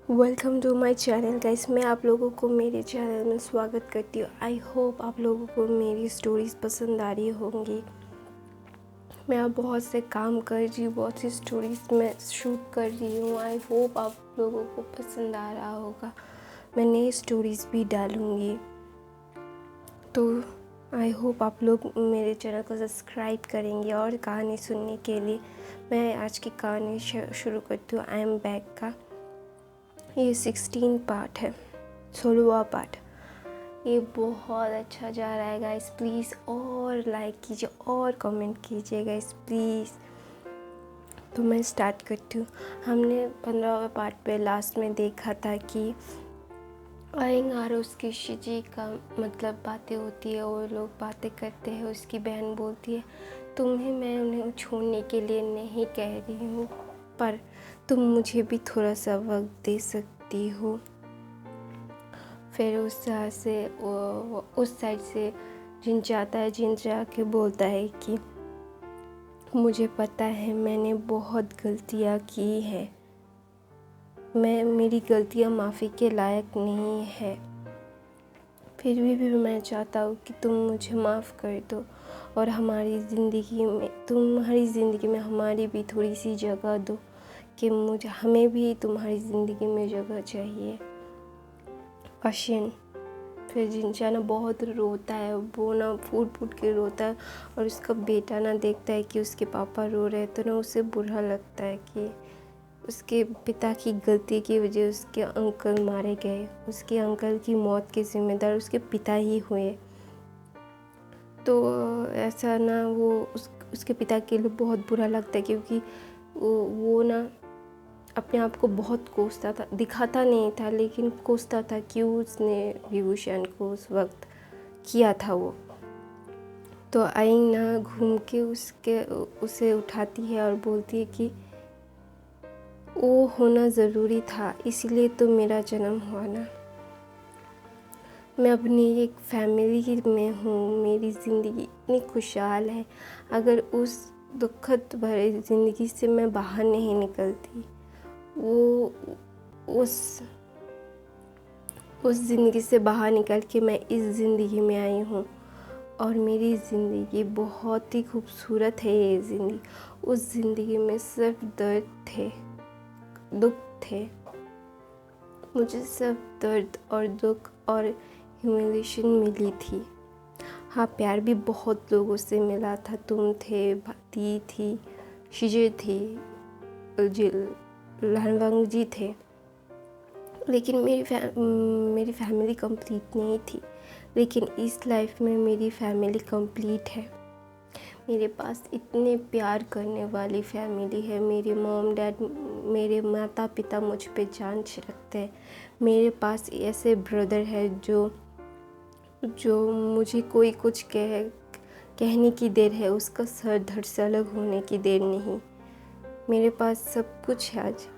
Welcome to my channel guys. मैं आप लोगों को मेरे चैनल में स्वागत करती हूँ। आई होप आप लोगों को मेरी स्टोरीज़ पसंद आ रही होंगी। मैं अब बहुत से काम कर रही हूँ, बहुत सी स्टोरीज़ मैं शूट कर रही हूँ। आई होप आप लोगों को पसंद आ रहा होगा। मैं नई स्टोरीज़ भी डालूँगी, तो आई होप आप लोग मेरे चैनल को सब्सक्राइब करेंगे। और कहानी सुनने के लिए मैं आज की कहानी शुरू करती हूँ। आई एम बैक का ये 16 पार्ट है, 16वां पार्ट। ये बहुत अच्छा जा रहा है गाइस। प्लीज़ और लाइक कीजिए और कमेंट कीजिए गाइस प्लीज़। तो मैं स्टार्ट करती हूँ। हमने 15वें पार्ट पे लास्ट में देखा था कि आयंग और उसकी शिजी का मतलब बातें होती है, वो लोग बातें करते हैं। उसकी बहन बोलती है तुम्हें मैं उन्हें छोड़ने के लिए नहीं कह रही हूँ, पर तुम मुझे भी थोड़ा सा वक्त दे सकती हो। फिर उस साइड से जिन जाता है, जिन जाके बोलता है कि मुझे पता है मैंने बहुत गलतियाँ की हैं, मेरी गलतियाँ माफ़ी के लायक नहीं है, फिर भी मैं चाहता हूँ कि तुम मुझे माफ़ कर दो और तुम्हारी ज़िंदगी में हमारी भी थोड़ी सी जगह दो कि हमें भी तुम्हारी ज़िंदगी में जगह चाहिए। अशिन फिर जिनचा ना बहुत रोता है, वो ना फूट के रोता है और उसका बेटा ना देखता है कि उसके पापा रो रहे हैं, तो ना उसे बुरा लगता है कि उसके पिता की गलती की वजह उसके अंकल मारे गए। उसके अंकल की मौत के ज़िम्मेदार उसके पिता ही हुए। तो ऐसा ना उसके पिता के लिए बहुत बुरा लगता है, क्योंकि वो ना अपने आप को बहुत कोसता था, दिखाता नहीं था लेकिन कोसता था कि उसने विभूषण को उस वक्त किया था वो। तो आयंग ना घूम के उसे उठाती है और बोलती है कि वो होना ज़रूरी था, इसलिए तो मेरा जन्म हुआ ना। मैं अपनी एक फैमिली में हूँ, मेरी ज़िंदगी इतनी खुशहाल है। अगर उस दुखद भरी ज़िंदगी से मैं बाहर नहीं निकलती, वो उस ज़िंदगी से बाहर निकल के मैं इस ज़िंदगी में आई हूँ और मेरी ज़िंदगी बहुत ही खूबसूरत है। ये ज़िंदगी, उस ज़िंदगी में सिर्फ दर्द थे, दुख थे। मुझे सिर्फ दर्द और दुख और ह्यूमिलेशन मिली थी। हाँ, प्यार भी बहुत लोगों से मिला था। तुम थे, दी थी, शिजे थी, लहनवांग जी थे, लेकिन मेरी फैमिली कंप्लीट नहीं थी। लेकिन इस लाइफ में मेरी फैमिली कंप्लीट है। मेरे पास इतने प्यार करने वाली फैमिली है। मेरे मॉम डैड, मेरे माता पिता मुझ पे जान रखते हैं। मेरे पास ऐसे ब्रदर है जो मुझे कोई कुछ कहने की देर है, उसका सर धड़ से अलग होने की देर नहीं। मेरे पास सब कुछ है आज,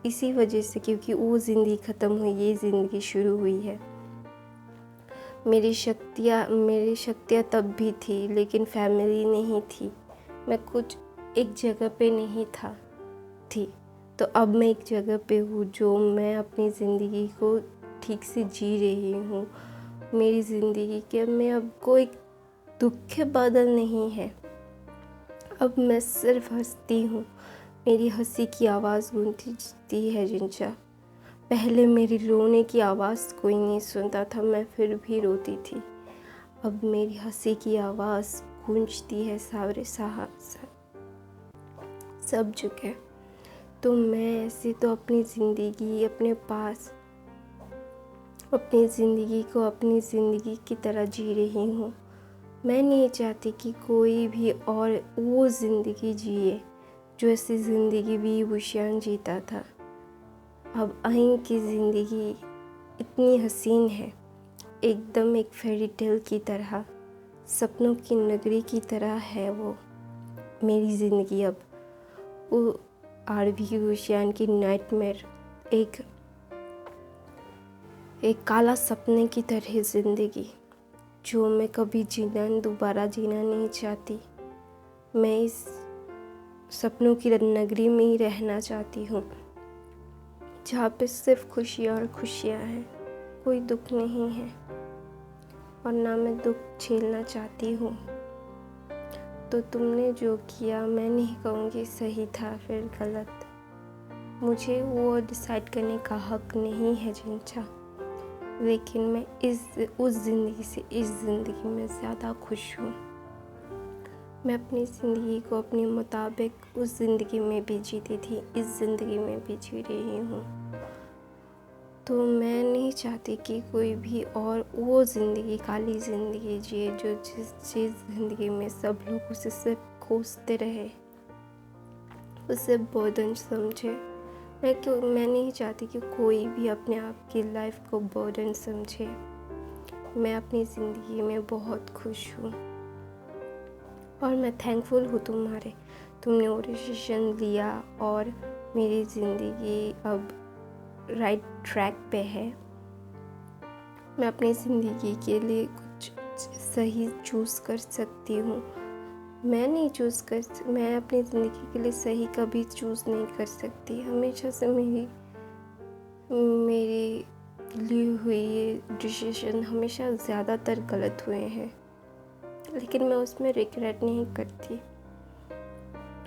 इसी वजह से, क्योंकि वो ज़िंदगी ख़त्म हुई, ये ज़िंदगी शुरू हुई है। मेरी शक्तियाँ तब भी थी, लेकिन फैमिली नहीं थी। मैं कुछ एक जगह पे नहीं थी। तो अब मैं एक जगह पे हूँ जो मैं अपनी ज़िंदगी को ठीक से जी रही हूँ। मेरी ज़िंदगी के में अब कोई दुख के बादल नहीं है। अब मैं सिर्फ हंसती हूँ। मेरी हंसी की आवाज़ गूंजती है जिनचा। पहले मेरी रोने की आवाज़ कोई नहीं सुनता था, मैं फिर भी रोती थी। अब मेरी हंसी की आवाज़ गूंजती है सारे सब जगह। तो मैं ऐसे तो अपनी ज़िंदगी अपनी ज़िंदगी की तरह जी रही हूँ। मैं नहीं चाहती कि कोई भी और वो ज़िंदगी जिए जो ऐसी ज़िंदगी विभूषण जीता था। अब आयंग की ज़िंदगी इतनी हसीन है, एकदम एक फेरी टेल की तरह, सपनों की नगरी की तरह है वो मेरी ज़िंदगी। अब वो विभूषण की नाइटमेयर, एक काला सपने की तरह ज़िंदगी जो मैं कभी दोबारा जीना नहीं चाहती। मैं इस सपनों की नगरी में ही रहना चाहती हूँ। जहाँ पे सिर्फ खुशियाँ और खुशियाँ हैं, कोई दुख नहीं है और ना मैं दुख झेलना चाहती हूँ। तो तुमने जो किया मैं नहीं कहूँगी सही था फिर गलत, मुझे वो डिसाइड करने का हक नहीं है जिंचा। लेकिन मैं उस ज़िंदगी से इस ज़िंदगी में ज़्यादा खुश हूँ। मैं अपनी ज़िंदगी को अपने मुताबिक उस ज़िंदगी में भी जीती थी, इस ज़िंदगी में भी जी रही हूँ। तो मैं नहीं चाहती कि कोई भी और वो ज़िंदगी, काली ज़िंदगी जिए जो जिस ज़िंदगी में सब लोग उसे सिर्फ कोसते रहे, उसे बर्डन समझे। मैं नहीं चाहती कि कोई भी अपने आप की लाइफ को बर्डन समझे। मैं अपनी ज़िंदगी में बहुत खुश हूँ और मैं थैंकफुल हूँ तुमने वो डिसीजन लिया और मेरी ज़िंदगी अब राइट ट्रैक पे है। मैं अपनी ज़िंदगी के लिए कुछ सही चूज़ कर सकती हूँ। मैं अपनी ज़िंदगी के लिए सही कभी चूज़ नहीं कर सकती। हमेशा से मेरी ली हुई ये डिसीजन हमेशा ज़्यादातर गलत हुए हैं, लेकिन मैं उसमें रिग्रेट नहीं करती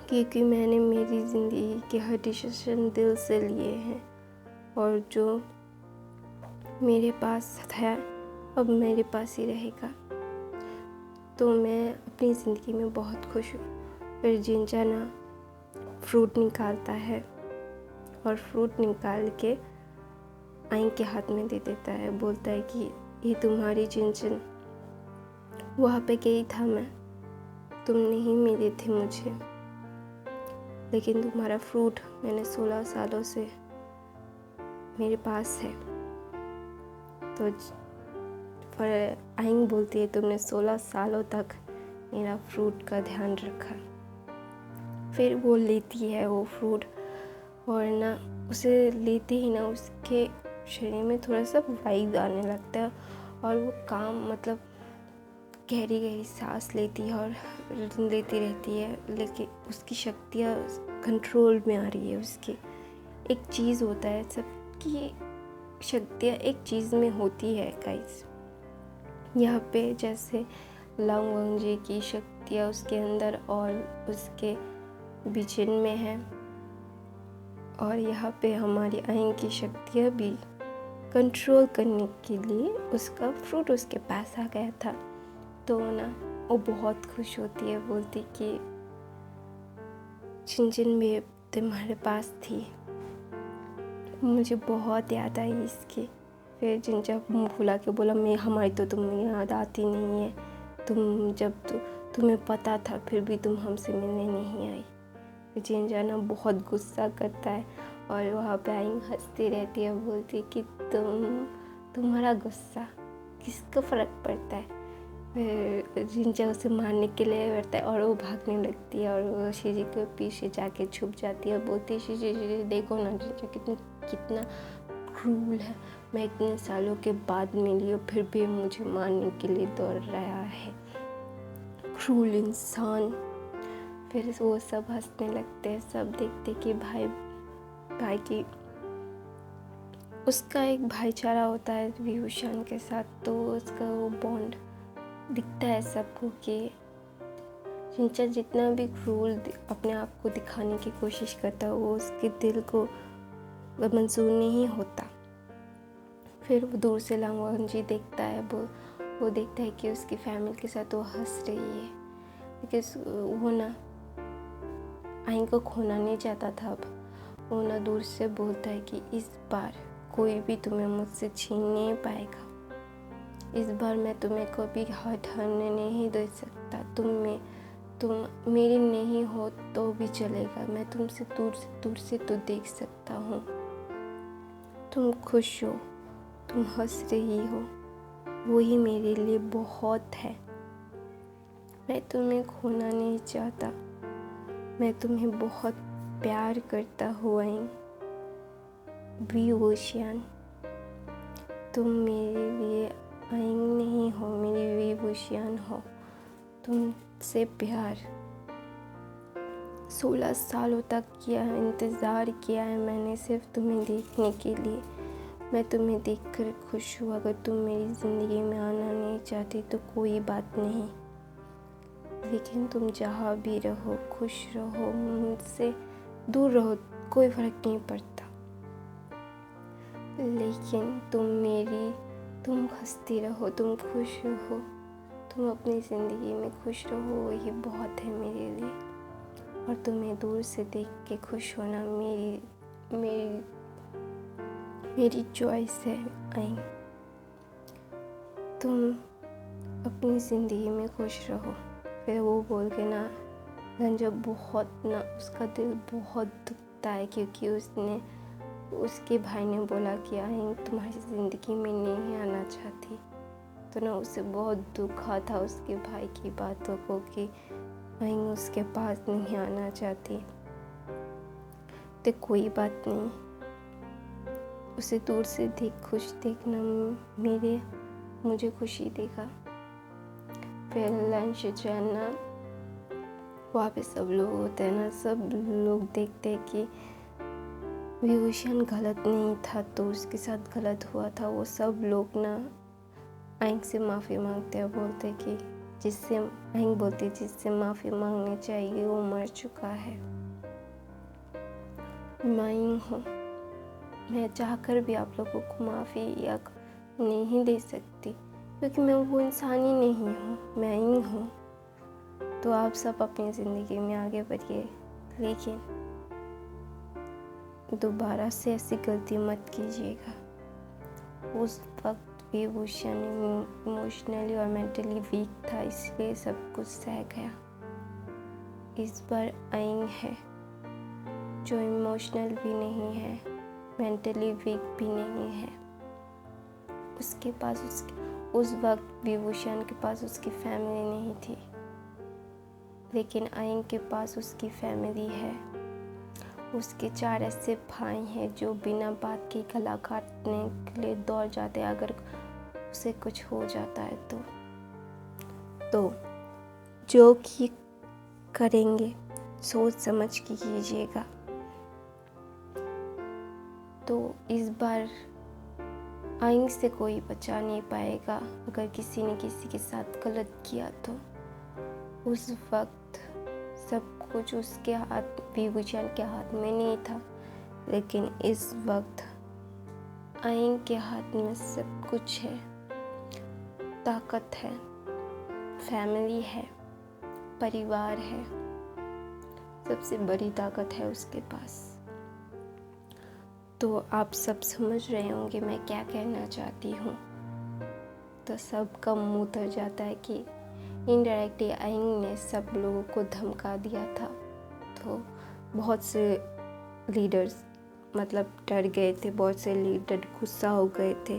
क्योंकि मैंने मेरी ज़िंदगी के हर डिसीजन दिल से लिए हैं और जो मेरे पास है अब मेरे पास ही रहेगा। तो मैं अपनी ज़िंदगी में बहुत खुश हूँ। फिर जिंचा ना फ्रूट निकालता है और फ्रूट निकाल के आई के हाथ में दे देता है, बोलता है कि ये तुम्हारी जिंजन, वहाँ पे गई था मैं, तुम नहीं मिले थे मुझे, लेकिन तुम्हारा फ्रूट मैंने 16 सालों से मेरे पास है। तो पर आइंग बोलती है तुमने 16 सालों तक मेरा फ्रूट का ध्यान रखा। फिर वो लेती है वो फ्रूट और ना उसे लेते ही ना उसके शरीर में थोड़ा सा वाइब आने लगता है और वो मतलब गहरी गहरी सांस लेती है और लेती रहती है, लेकिन उसकी शक्तियाँ कंट्रोल में आ रही है। उसकी एक चीज़ होता है, सबकी शक्तियाँ एक चीज़ में होती है गाइस। यहाँ पे जैसे लांग जी की शक्तियाँ उसके अंदर और उसके बिचन में है, और यहाँ पे हमारी आइन की शक्तियाँ भी कंट्रोल करने के लिए उसका फ्रूट उसके पास आ गया था। तो ना वो बहुत खुश होती है, बोलती कि जिन भी तुम्हारे पास थी, मुझे बहुत याद आई इसकी। फिर जिंचा मुँह फुला के बोला मैं हमारी तो तुम्हें याद आती नहीं है, तुम्हें पता था फिर भी तुम हमसे मिलने नहीं आई। फिर जिंचा ना बहुत गुस्सा करता है और वहाँ पे आई हंसती रहती है, बोलती कि तुम्हारा गुस्सा किसको फ़र्क पड़ता है। फिर जिंचा उसे मारने के लिए बैठता है और वो भागने लगती है और वो शीजी के पीछे जाके छुप जाती है, बोलती है शीजी देखो ना जिंचा कितना क्रूल है, मैं इतने सालों के बाद मिली और फिर भी मुझे मारने के लिए दौड़ रहा है, क्रूल इंसान। फिर वो सब हंसने लगते हैं, सब देखते कि भाई की उसका एक भाईचारा होता है विभूषण के साथ, तो उसका वो बॉन्ड दिखता है सबको कि जिंचा जितना भी क्रूल अपने आप को दिखाने की कोशिश करता है वो उसके दिल को मंजूर नहीं होता। फिर वो दूर से लांगवान जी देखता है, वो देखता है कि उसकी फैमिली के साथ वो हंस रही है, क्योंकि वो ना आइन को खोना नहीं चाहता था। अब वो ना दूर से बोलता है कि इस बार कोई भी तुम्हें मुझसे छीन नहीं पाएगा, इस बार मैं तुम्हें कभी हटने नहीं दे सकता, तुम मेरी नहीं हो तो भी चलेगा, मैं तुमसे दूर से तो देख सकता हूँ, तुम खुश हो, तुम हंस रही हो, वही मेरे लिए बहुत है। मैं तुम्हें खोना नहीं चाहता, मैं तुम्हें बहुत प्यार करता हूँ आइन विभूषण, तुम मेरे लिए आइन नहीं हो, मेरी विभूषण हो, तुमसे प्यार 16 सालों तक किया है, इंतज़ार किया है मैंने सिर्फ तुम्हें देखने के लिए। मैं तुम्हें देखकर खुश हूँ। अगर तुम मेरी ज़िंदगी में आना नहीं चाहती तो कोई बात नहीं, लेकिन तुम जहाँ भी रहो खुश रहो, मुझसे दूर रहो, कोई फ़र्क नहीं पड़ता। लेकिन तुम हंसती रहो, तुम खुश रहो, तुम अपनी ज़िंदगी में खुश रहो, वही बहुत है मेरे लिए। और तुम्हें दूर से देख के खुश होना मेरी चॉइस है। आई तुम अपनी ज़िंदगी में खुश रहो। फिर वो बोल के ना रंजन बहुत ना उसका दिल बहुत दुखता है, क्योंकि उसके भाई ने बोला कि आई तुम्हारी ज़िंदगी में नहीं आना चाहती। तो ना उसे बहुत दुखा था उसके भाई की बातों को कि आई उसके पास नहीं आना चाहती। तो कोई बात नहीं, उसे दूर से खुश देखना मुझे खुशी देगा। फिर लंच जो है ना, वहाँ पे सब लोग होते हैं ना, सब लोग देखते हैं कि विभूषण गलत नहीं था, तो उसके साथ गलत हुआ था। वो सब लोग ना आइंग से माफ़ी मांगते हैं, बोलते कि आइंग बोलती जिससे माफ़ी मांगनी चाहिए वो मर चुका है। मैं आइंग हूँ, मैं चाहकर भी आप लोगों को माफ़ी या नहीं दे सकती, क्योंकि मैं वो इंसान ही नहीं हूँ, मैं आइंग हूँ। तो आप सब अपनी ज़िंदगी में आगे बढ़िए, लेकिन दोबारा से ऐसी गलती मत कीजिएगा। उस वक्त विभूषण इमोशनली और मेंटली वीक था, इसलिए सब कुछ सह गया। इस बार आइंग है जो इमोशनल भी नहीं है, मेंटली वीक भी नहीं है। उसके पास उस वक्त विभूषण के पास उसकी फैमिली नहीं थी, लेकिन आइंग के पास उसकी फैमिली है। उसके 4 ऐसे भाई हैं जो बिना बात के गला काटने के लिए दौड़ जाते हैं अगर उसे कुछ हो जाता है तो जो कि करेंगे सोच समझ के कीजिएगा। तो इस बार आइंग से कोई बचा नहीं पाएगा। अगर किसी ने किसी के साथ गलत किया तो उस वक्त सब कुछ उसके हाथ, विभूषण के हाथ में नहीं था, लेकिन इस वक्त आइंग के हाथ में सब कुछ है। ताकत है, फैमिली है, परिवार है, सबसे बड़ी ताकत है उसके पास। तो आप सब समझ रहे होंगे मैं क्या कहना चाहती हूँ। तो सबका मुंह उतर जाता है कि इनडायरेक्टली आइंग ने सब लोगों को धमका दिया था। तो बहुत से लीडर्स मतलब डर गए थे, बहुत से लीडर गुस्सा हो गए थे।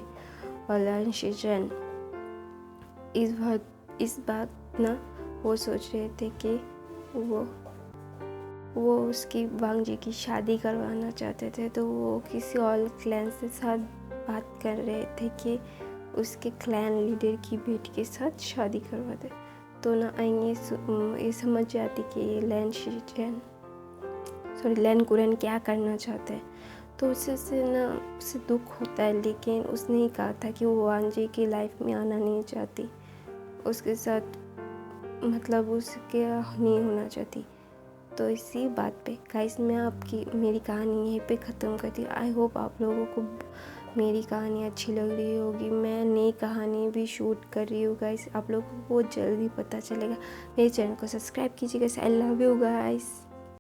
और लंशिजन इस बात ना वो सोच रहे थे कि वो उसकी वांग जी की शादी करवाना चाहते थे। तो वो किसी और क्लैन के साथ बात कर रहे थे कि उसके क्लैन लीडर की बेटी के साथ शादी करवा दे। तो ना आएंगे ये समझ जाती कि ये लैन कुरन क्या करना चाहते हैं। तो उसे दुख होता है, लेकिन उसने ही कहा था कि वो वांग जी की लाइफ में आना नहीं चाहती, उसके साथ मतलब उसके नहीं होना चाहती। तो इसी बात पे गाइस मैं मेरी कहानी यहीं पे ख़त्म करती हूँ। आई होप आप लोगों को मेरी कहानी अच्छी लग रही होगी। मैं नई कहानी भी शूट कर रही हूँ गाइस, आप लोगों को बहुत जल्दी पता चलेगा। मेरे चैनल को सब्सक्राइब कीजिए guys. I love you guys.